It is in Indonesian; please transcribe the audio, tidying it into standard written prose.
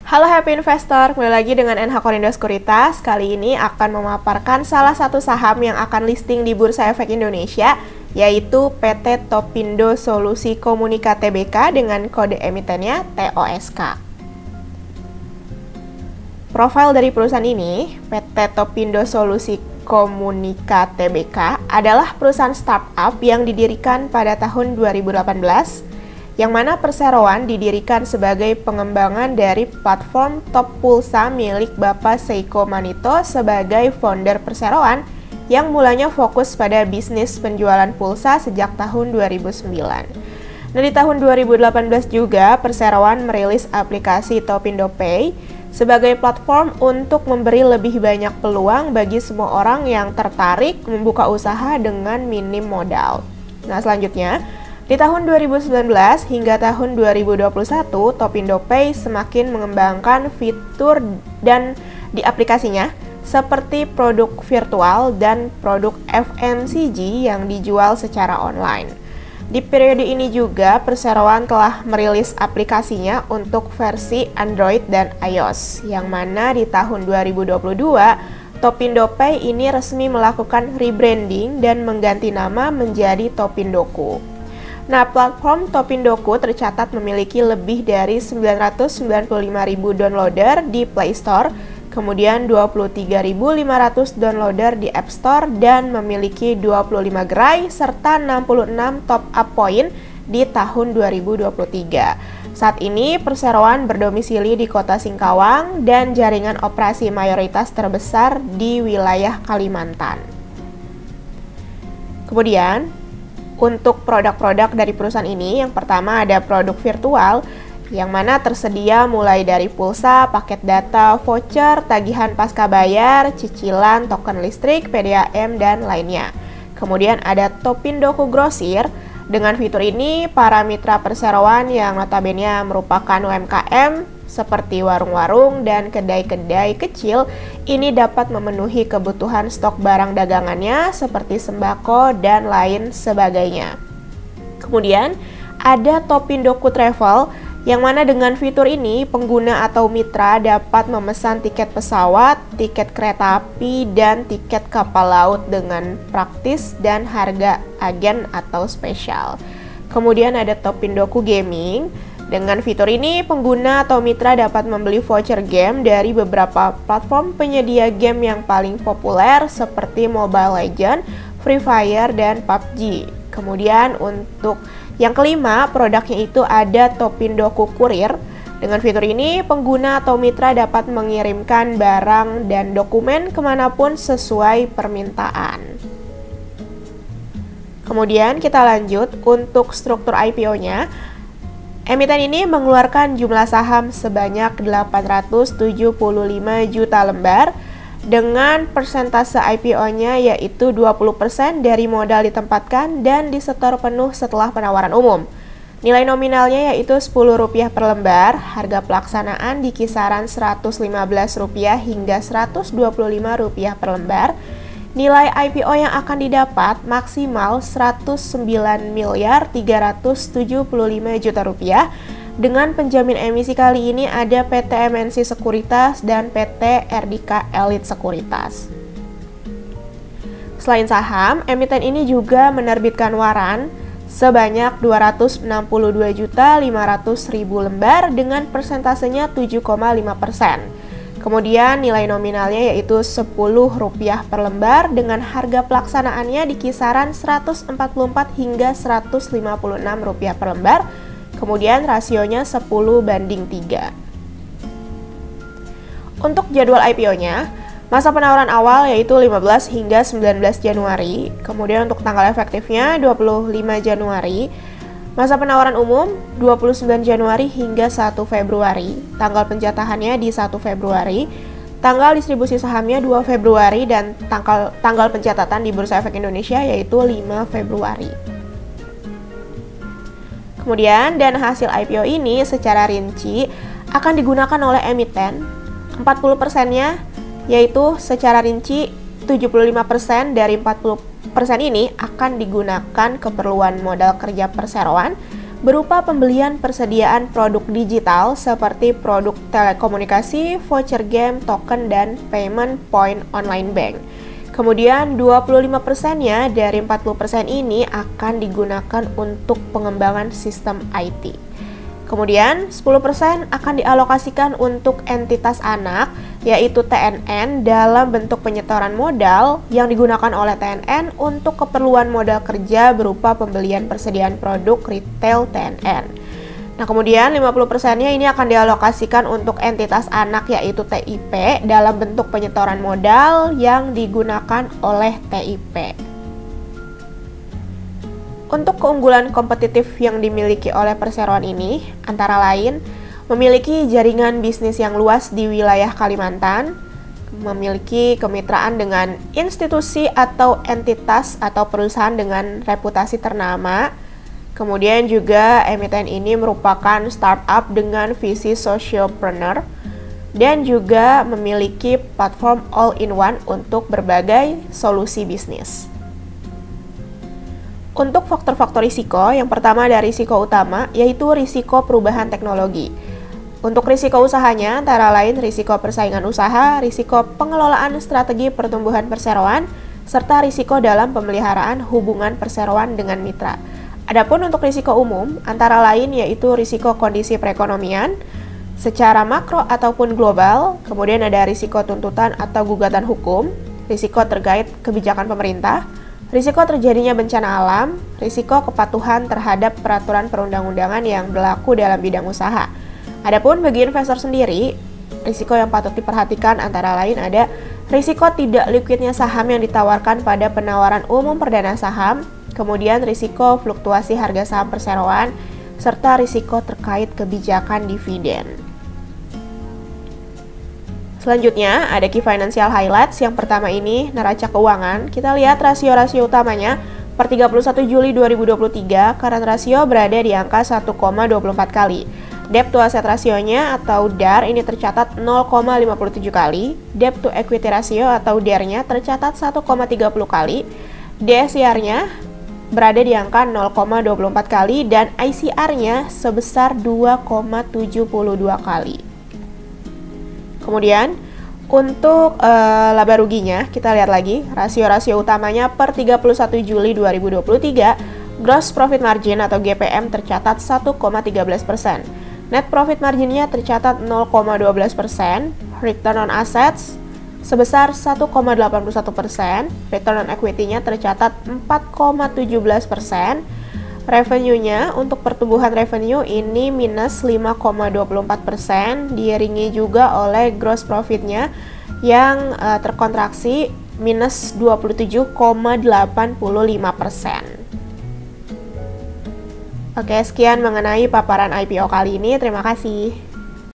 Halo Happy Investor, kembali lagi dengan NH Korindo Sekuritas. Kali ini akan memaparkan salah satu saham yang akan listing di Bursa Efek Indonesia, yaitu PT Topindo Solusi Komunika Tbk dengan kode emitennya TOSK. Profil dari perusahaan ini, PT Topindo Solusi Komunika Tbk adalah perusahaan startup yang didirikan pada tahun 2018, yang mana perseroan didirikan sebagai pengembangan dari platform Top Pulsa milik Bapak Seiko Manito sebagai founder perseroan yang mulanya fokus pada bisnis penjualan pulsa sejak tahun 2009. Nah, di tahun 2018 juga perseroan merilis aplikasi Topindo Pay sebagai platform untuk memberi lebih banyak peluang bagi semua orang yang tertarik membuka usaha dengan minim modal. Nah, selanjutnya, di tahun 2019 hingga tahun 2021, Topindo Pay semakin mengembangkan fitur dan di aplikasinya seperti produk virtual dan produk FMCG yang dijual secara online. Di periode ini juga perseroan telah merilis aplikasinya untuk versi Android dan iOS, yang mana di tahun 2022 Topindo Pay ini resmi melakukan rebranding dan mengganti nama menjadi Topindoku. Nah, platform Topindoku tercatat memiliki lebih dari 995.000 downloader di Play Store, kemudian 23.500 downloader di App Store, dan memiliki 25 gerai serta 66 top up point di tahun 2023. Saat ini, perseroan berdomisili di Kota Singkawang dan jaringan operasi mayoritas terbesar di wilayah Kalimantan. Kemudian, untuk produk-produk dari perusahaan ini, yang pertama ada produk virtual, yang mana tersedia mulai dari pulsa, paket data, voucher, tagihan pasca bayar, cicilan, token listrik, PDAM, dan lainnya. Kemudian ada Topindoku Grosir. Dengan fitur ini, para mitra perseroan yang notabene merupakan UMKM, seperti warung-warung dan kedai-kedai kecil, ini dapat memenuhi kebutuhan stok barang dagangannya seperti sembako dan lain sebagainya. Kemudian ada Topindoku Travel, yang mana dengan fitur ini pengguna atau mitra dapat memesan tiket pesawat, tiket kereta api, dan tiket kapal laut dengan praktis dan harga agen atau spesial. Kemudian ada Topindoku Gaming. Dengan fitur ini, pengguna atau mitra dapat membeli voucher game dari beberapa platform penyedia game yang paling populer seperti Mobile Legends, Free Fire, dan PUBG. Kemudian untuk yang kelima, produknya itu ada Topindoku Kurir. Dengan fitur ini, pengguna atau mitra dapat mengirimkan barang dan dokumen kemanapun sesuai permintaan. Kemudian kita lanjut untuk struktur IPO-nya. Emiten ini mengeluarkan jumlah saham sebanyak 875 juta lembar dengan persentase IPO-nya yaitu 20% dari modal ditempatkan dan disetor penuh setelah penawaran umum. Nilai nominalnya yaitu Rp10 per lembar, harga pelaksanaan di kisaran Rp115 hingga Rp125 per lembar. Nilai IPO yang akan didapat maksimal Rp9.375 juta. Dengan penjamin emisi kali ini ada PT MNC Sekuritas dan PT RDK Elite Sekuritas. Selain saham, emiten ini juga menerbitkan waran sebanyak 262.500.000 lembar dengan persentasenya 7,5%. Kemudian nilai nominalnya yaitu Rp10 per lembar dengan harga pelaksanaannya di kisaran Rp144 hingga Rp156 per lembar. Kemudian rasionya 10:3. Untuk jadwal IPO-nya, masa penawaran awal yaitu 15 hingga 19 Januari. Kemudian untuk tanggal efektifnya 25 Januari. Masa penawaran umum 29 Januari hingga 1 Februari, tanggal penjatahannya di 1 Februari, tanggal distribusi sahamnya 2 Februari, dan tanggal pencatatan di Bursa Efek Indonesia yaitu 5 Februari. Kemudian dana hasil IPO ini secara rinci akan digunakan oleh emiten, 40%-nya yaitu secara rinci 75% dari 40% ini akan digunakan keperluan modal kerja perseroan, berupa pembelian persediaan produk digital seperti produk telekomunikasi, voucher game, token, dan payment point online bank. Kemudian 25%-nya dari 40% ini akan digunakan untuk pengembangan sistem IT. Kemudian 10% akan dialokasikan untuk entitas anak, yaitu TNN dalam bentuk penyetoran modal yang digunakan oleh TNN untuk keperluan modal kerja berupa pembelian persediaan produk retail TNN. Nah, kemudian 50%-nya ini akan dialokasikan untuk entitas anak, yaitu TIP dalam bentuk penyetoran modal yang digunakan oleh TIP. Untuk keunggulan kompetitif yang dimiliki oleh perseroan ini, antara lain memiliki jaringan bisnis yang luas di wilayah Kalimantan, memiliki kemitraan dengan institusi atau entitas atau perusahaan dengan reputasi ternama. Kemudian juga emiten ini merupakan startup dengan visi socialpreneur dan juga memiliki platform all-in-one untuk berbagai solusi bisnis. Untuk faktor-faktor risiko, yang pertama ada risiko utama, yaitu risiko perubahan teknologi. Untuk risiko usahanya, antara lain risiko persaingan usaha, risiko pengelolaan strategi pertumbuhan perseroan, serta risiko dalam pemeliharaan hubungan perseroan dengan mitra. Adapun untuk risiko umum, antara lain yaitu risiko kondisi perekonomian, secara makro ataupun global, kemudian ada risiko tuntutan atau gugatan hukum, risiko terkait kebijakan pemerintah, risiko terjadinya bencana alam, risiko kepatuhan terhadap peraturan perundang-undangan yang berlaku dalam bidang usaha. Adapun bagi investor sendiri, risiko yang patut diperhatikan antara lain ada risiko tidak liquidnya saham yang ditawarkan pada penawaran umum perdana saham, kemudian risiko fluktuasi harga saham perseroan, serta risiko terkait kebijakan dividen. Selanjutnya, ada key financial highlights. Yang pertama ini, neraca keuangan. Kita lihat rasio-rasio utamanya per 31 Juli 2023, current rasio berada di angka 1,24 kali. Debt to asset rasionya atau DAR ini tercatat 0,57 kali. Debt to equity ratio atau DER-nya tercatat 1,30 kali. DSCR-nya berada di angka 0,24 kali dan ICR-nya sebesar 2,72 kali. Kemudian untuk laba ruginya, kita lihat lagi rasio-rasio utamanya per 31 Juli 2023, gross profit margin atau GPM tercatat 1,13%, net profit marginnya tercatat 0,12%, return on assets sebesar 1,81%, return on equity-nya tercatat 4,17%, revenue-nya untuk pertumbuhan revenue ini minus 5,24%, diiringi juga oleh gross profit-nya yang terkontraksi minus 27,85%. Oke, sekian mengenai paparan IPO kali ini. Terima kasih.